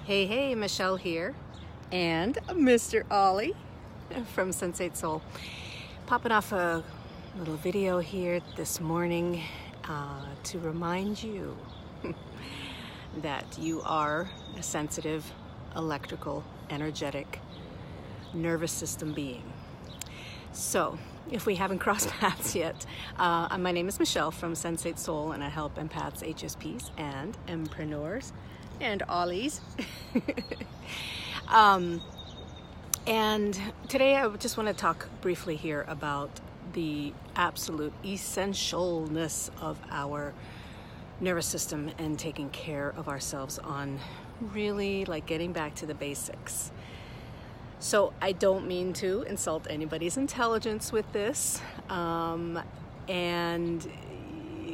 Hey, hey, Michelle here, and Mr. Ollie from Sensate Soul. Popping off a little video here this morning to remind you that you are a sensitive, electrical, energetic, nervous system being. So, if we haven't crossed paths yet, my name is Michelle from Sensate Soul, and I help empaths, HSPs, and entrepreneurs and Ollies. And today I just want to talk briefly here about the absolute essentialness of our nervous system and taking care of ourselves on really like getting back to the basics. So I don't mean to insult anybody's intelligence with this, and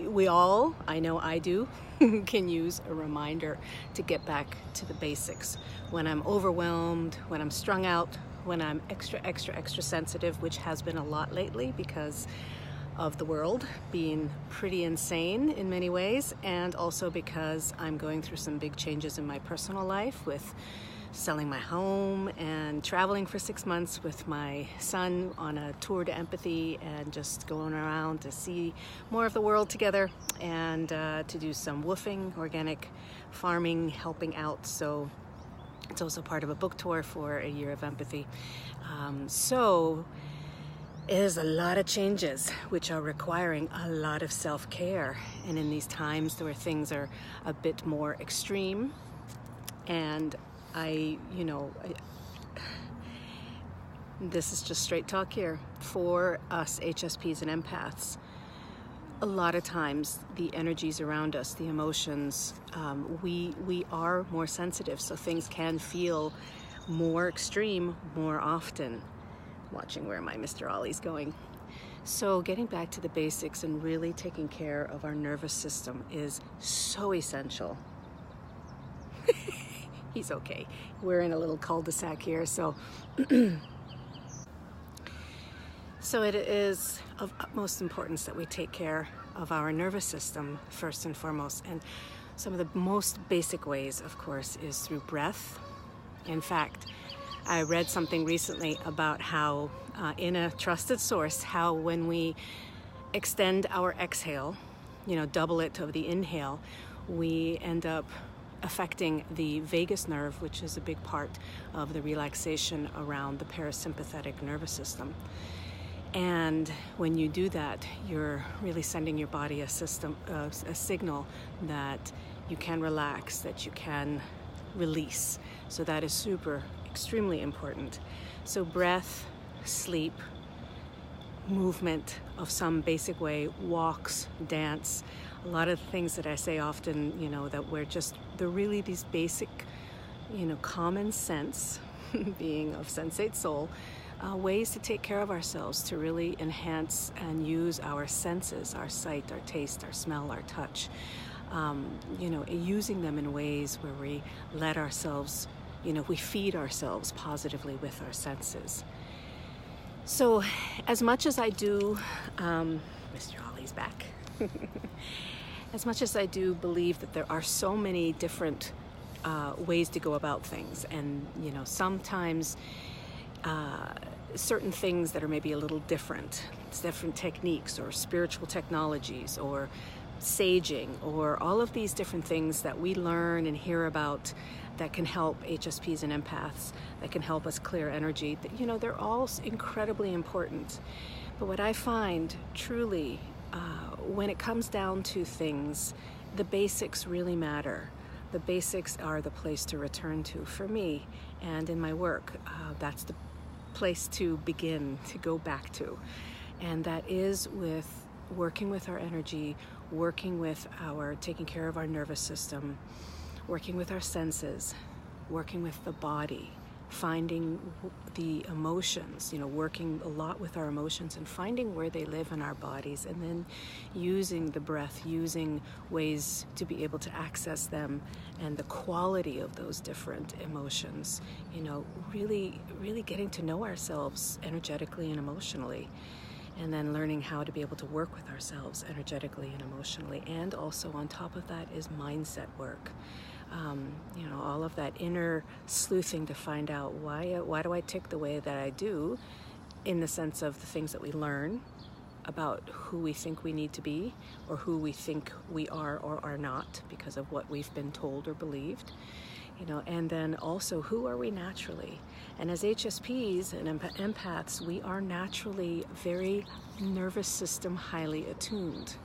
we all, I know I do, can use a reminder to get back to the basics. When I'm overwhelmed, when I'm strung out, when I'm extra sensitive, which has been a lot lately because of the world being pretty insane in many ways, and also because I'm going through some big changes in my personal life with selling my home and traveling for 6 months with my son on a tour to empathy and just going around to see more of the world together and to do some woofing, organic farming, helping out. So it's also part of a book tour for a year of empathy. So there's a lot of changes which are requiring a lot of self-care. And in these times where things are a bit more extreme, and this is just straight talk here. For us HSPs and empaths, a lot of times the energies around us, the emotions, we are more sensitive, so things can feel more extreme more often. Watching where my Mr. Ollie's going. So getting back to the basics and really taking care of our nervous system is so essential. He's okay. We're in a little cul-de-sac here, so so it is of utmost importance that we take care of our nervous system first and foremost. And some of the most basic ways, of course, is through breath. In fact, I read something recently about how, in a trusted source, how when we extend our exhale, double it of the inhale, we end up affecting the vagus nerve, which is a big part of the relaxation around the parasympathetic nervous system. And when you do that, you're really sending your body a signal that you can relax, that you can release. So that is extremely important. So breath, sleep, movement of some basic way, walks, dance, a lot of things that I say often, that they're really these basic, common sense, being of Sensate Soul, ways to take care of ourselves, to really enhance and use our senses, our sight, our taste, our smell, our touch, using them in ways where we let ourselves, we feed ourselves positively with our senses. So as much as I do, Mr. Ollie's back, as much as I do believe that there are so many different ways to go about things, and sometimes certain things that are maybe a little different techniques or spiritual technologies or saging or all of these different things that we learn and hear about that can help HSPs and empaths, that can help us clear energy, they're all incredibly important. But what I find truly, when it comes down to things, the basics really matter. The basics are the place to return to for me, and in my work, that's the place to begin, to go back to. And that is with working with our energy, working with taking care of our nervous system, working with our senses, working with the body, finding the emotions, working a lot with our emotions and finding where they live in our bodies, and then using the breath, using ways to be able to access them and the quality of those different emotions, really getting to know ourselves energetically and emotionally, and then learning how to be able to work with ourselves energetically and emotionally. And also on top of that is mindset work. You know, all of that inner sleuthing to find out why do I tick the way that I do, in the sense of the things that we learn about who we think we need to be, or who we think we are or are not because of what we've been told or believed. You know, and then also, who are we naturally? And as HSPs and empaths, we are naturally very nervous system highly attuned.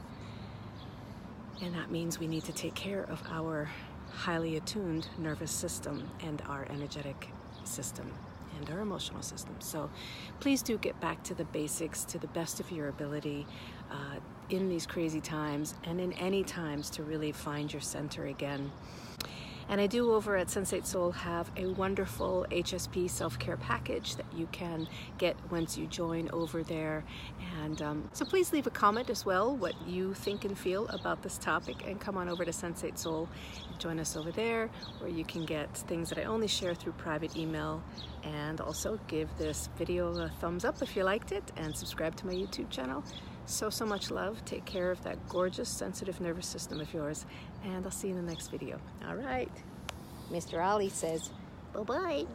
And that means we need to take care of our highly attuned nervous system and our energetic system and our emotional system. So please do get back to the basics to the best of your ability in these crazy times, and in any times, to really find your center again. And I do, over at Sensate Soul, have a wonderful HSP self-care package that you can get once you join over there. And so please leave a comment as well, what you think and feel about this topic, and come on over to Sensate Soul and join us over there, where you can get things that I only share through private email. And also give this video a thumbs up if you liked it, and subscribe to my YouTube channel. So much love. Take care of that gorgeous sensitive nervous system of yours, and I'll see you in the next video. All right. Mr. Ollie says bye-bye.